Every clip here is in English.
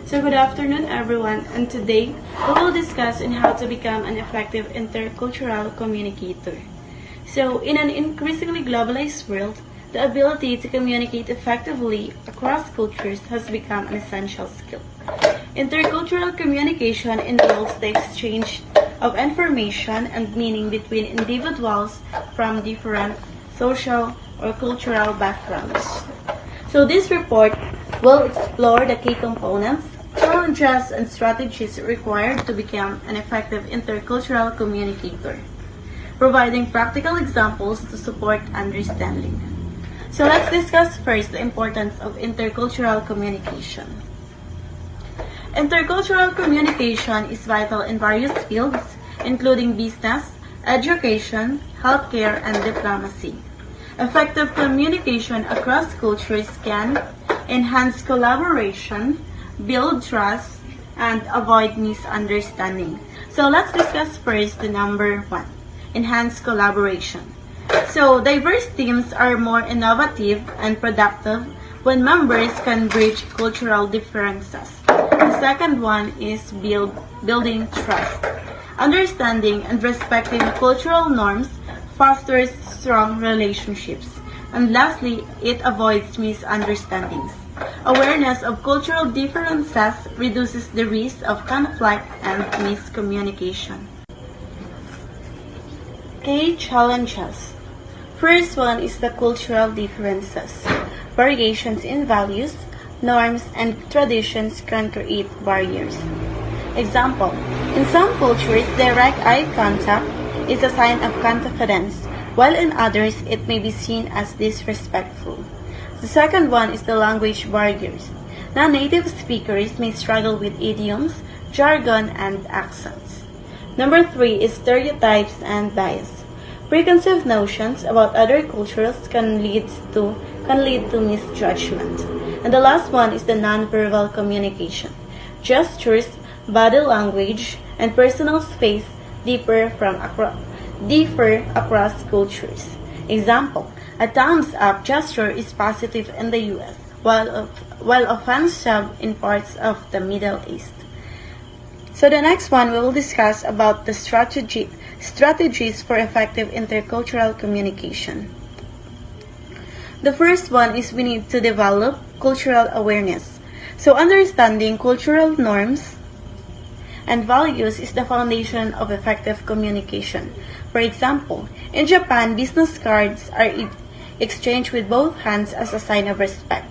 So good afternoon everyone, and today we will discuss on how to become an effective intercultural communicator. So in an increasingly globalized world, the ability to communicate effectively across cultures has become an essential skill. Intercultural communication involves the exchange of information and meaning between individuals from different social or cultural backgrounds. So this report will explore the key components, challenges, and strategies required to become an effective intercultural communicator, providing practical examples to support understanding. So let's discuss first the importance of intercultural communication. Intercultural communication is vital in various fields, including business, education, healthcare, and diplomacy. Effective communication across cultures can enhance collaboration, build trust, and avoid misunderstanding. So let's discuss first the number one, enhance collaboration. So diverse teams are more innovative and productive when members can bridge cultural differences. The second one is building trust. Understanding and respecting cultural norms fosters strong relationships. And lastly, it avoids misunderstandings. Awareness of cultural differences reduces the risk of conflict and miscommunication. Key challenges. First one is the cultural differences. Variations in values, norms, and traditions can create barriers. Example, in some cultures, direct eye contact is a sign of confidence, while in others, it may be seen as disrespectful. The second one is the language barriers. Non-native speakers may struggle with idioms, jargon, and accents. Number 3 is stereotypes and bias. Preconceived notions about other cultures can lead to misjudgment. And the last one is the non-verbal communication. Gestures, body language, and personal space differ across cultures. Example, a thumbs up gesture is positive in the US, while offensive in parts of the Middle East. So the next one we will discuss about the strategies for effective intercultural communication. The first one is we need to develop cultural awareness. So understanding cultural norms and values is the foundation of effective communication. For example, in Japan, business cards are exchanged with both hands as a sign of respect,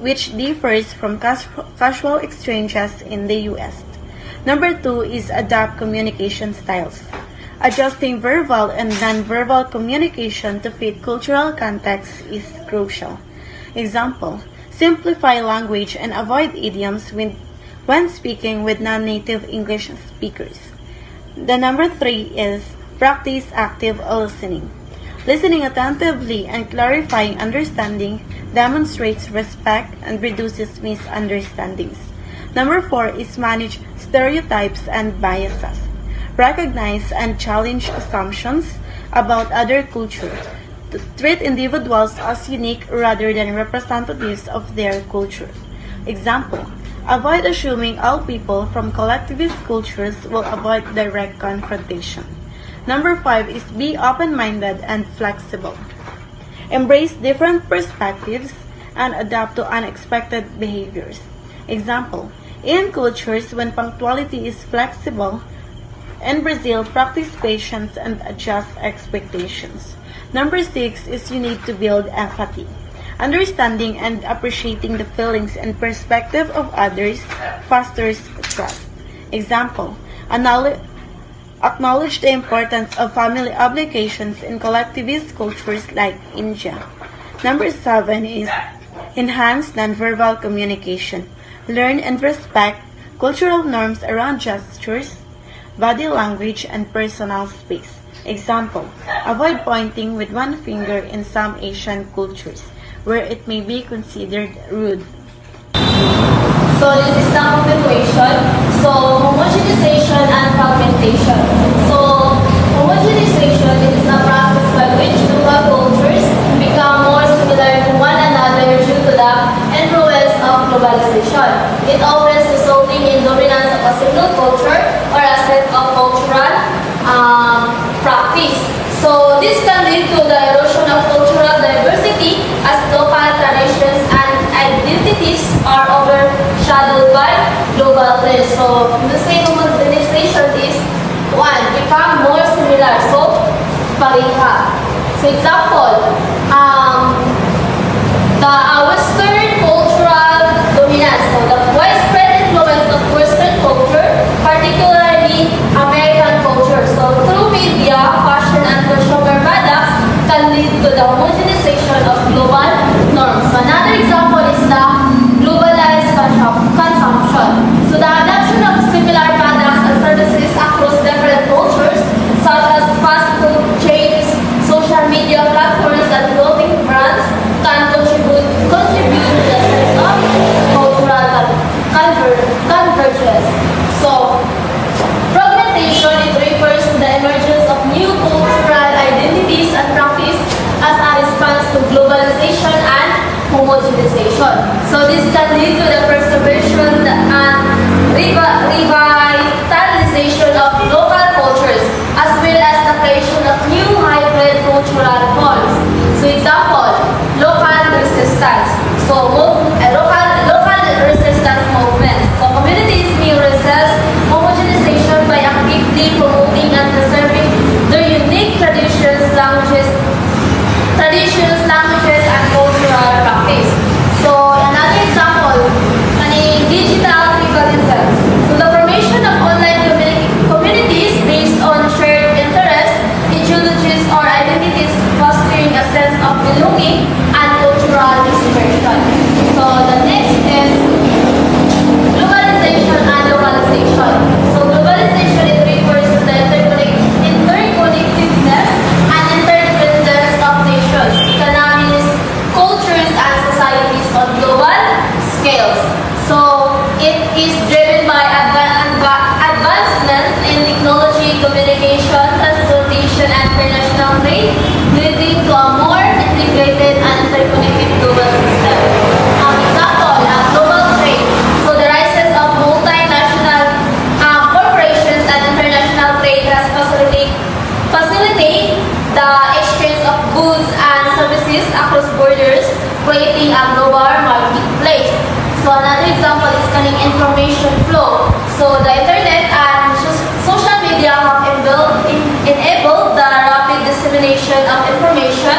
which differs from casual exchanges in the US. Number 2 is adapt communication styles. Adjusting verbal and non-verbal communication to fit cultural context is crucial. Example, simplify language and avoid idioms when speaking with non-native English speakers. The number 3 is practice active listening. Listening attentively and clarifying understanding demonstrates respect and reduces misunderstandings. Number 4 is manage stereotypes and biases. Recognize and challenge assumptions about other cultures. To treat individuals as unique rather than representatives of their culture. Example, avoid assuming all people from collectivist cultures will avoid direct confrontation. Number 5 is be open-minded and flexible. Embrace different perspectives and adapt to unexpected behaviors. Example, in cultures when punctuality is flexible, in Brazil, practice patience and adjust expectations. Number 6 is you need to build empathy. Understanding and appreciating the feelings and perspective of others fosters trust. Example, acknowledge the importance of family obligations in collectivist cultures like India. Number 7 is enhance nonverbal communication. Learn and respect cultural norms around gestures, body language, and personal space. Example, avoid pointing with one finger in some Asian cultures, where it may be considered rude. So this is the continuation. So homogenization and fragmentation. So homogenization is the process by which local cultures become more similar to one another due to the influence of globalization. It often resulting in dominance of a single culture or a set of cultural practice. So this can lead to the erosion of cultural diversity as local traditions and identities are overshadowed by global trends. So the same homogenization is one, become more similar. So pareha. So example, the Western cultural dominance. So the widespread influence of Western culture, particularly American culture. So through media, fashion, and consumer products can lead to the homogenization of global norms. So another example is the globalized consumption. So the adoption of similar products and services across different cultures, such as fast food chains, social media platforms, and clothing brands, can contribute to the sense of cultural convergence. So, fragmentation, it refers to the emergence of new cultural identities and practice as a response to globalization and homogenization. So this can lead to the preservation and revitalization of local cultures as well as the creation of new hybrid cultural forms. So example, local resistance. So local resistance movements. So communities may resist homogenization by actively promoting and preserving their unique traditions, languages, and cultural practice. So another example, digital tribalism. So the formation of online communities based on shared interests, ideologies, or identities, fostering a sense of belonging and cultural expression. So the next is globalization and localization. So globalization, it refers to the interconnectedness and interdependence of nations, economies, cultures, and societies on global scales. So it is driven by advancement in technology, communication, transportation, and international trade, leading to a more integrated and interconnected global system. Example, global trade. So the rises of multinational corporations and international trade has facilitate the exchange of goods and services across borders, creating a global marketplace. So another example is information flow. So the internet and social media have enabled the rapid dissemination of information,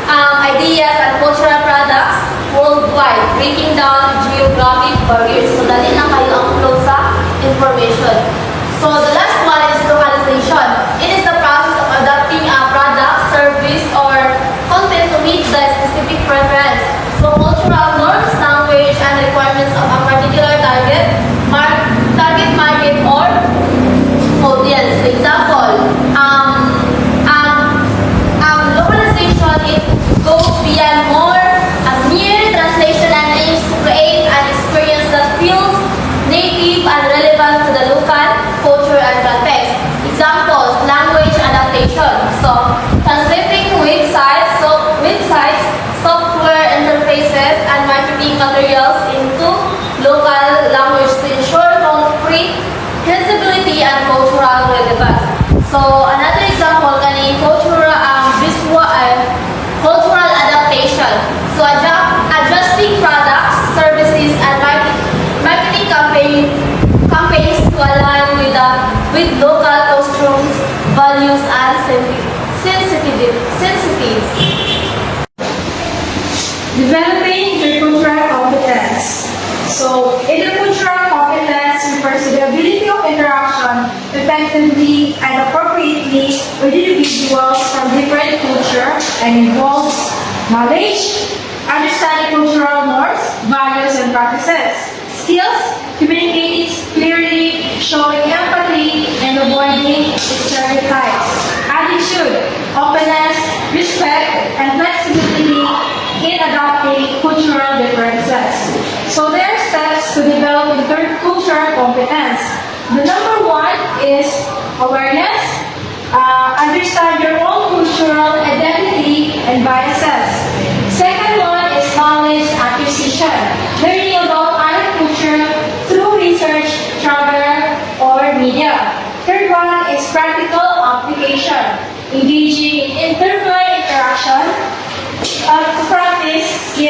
ideas, and cultural products worldwide, breaking down geographic barriers. So dali na kayo ang flow sa information. So the last one is localization. It is the process of adapting a product, service, or content to meet the specific preference. So cultural norms, language, and requirements of a particular target market or audience. For example, localization, it goes beyond mere translation and aims to create an experience that feels native and relevant to the local culture and context. Examples, language adaptation. So translating websites, software interfaces, and marketing materials into local language to ensure comprehensibility and cultural relevance. So another example, cultural adaptation. So adjusting products, services, and marketing campaigns to align with local customs, values, and sensitivities. Developing intercultural competence. So, intercultural competence refers to the ability of interaction effectively and appropriately with individuals from different cultures and involves knowledge, understanding cultural norms, values, and practices, skills, communicating clearly, showing empathy, and avoiding stereotypes, attitude, openness, respect, and flexibility in adopting cultural differences. So there are steps to develop intercultural competence. The number one is awareness. Understand your own cultural identity and biases. Second one is knowledge acquisition. Learning about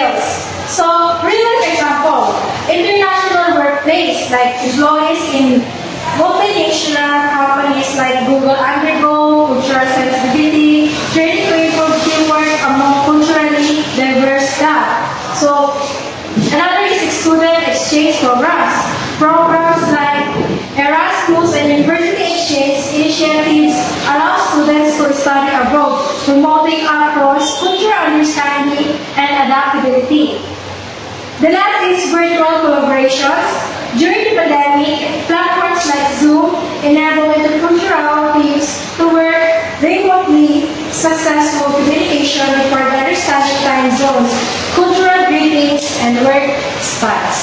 skills. So, real-life example, international workplace like employees in multinational companies like Google undergo cultural sensitivity, training to improve teamwork among culturally diverse staff. So, another is student exchange programs. Programs like Erasmus and University Exchange initiatives allow students to study abroad, promoting across cultural understanding and adaptability. The last is virtual collaborations. During the pandemic, platforms like Zoom enable intercultural teams to work remotely. Successful communication required understanding time zones, cultural greetings, and work styles.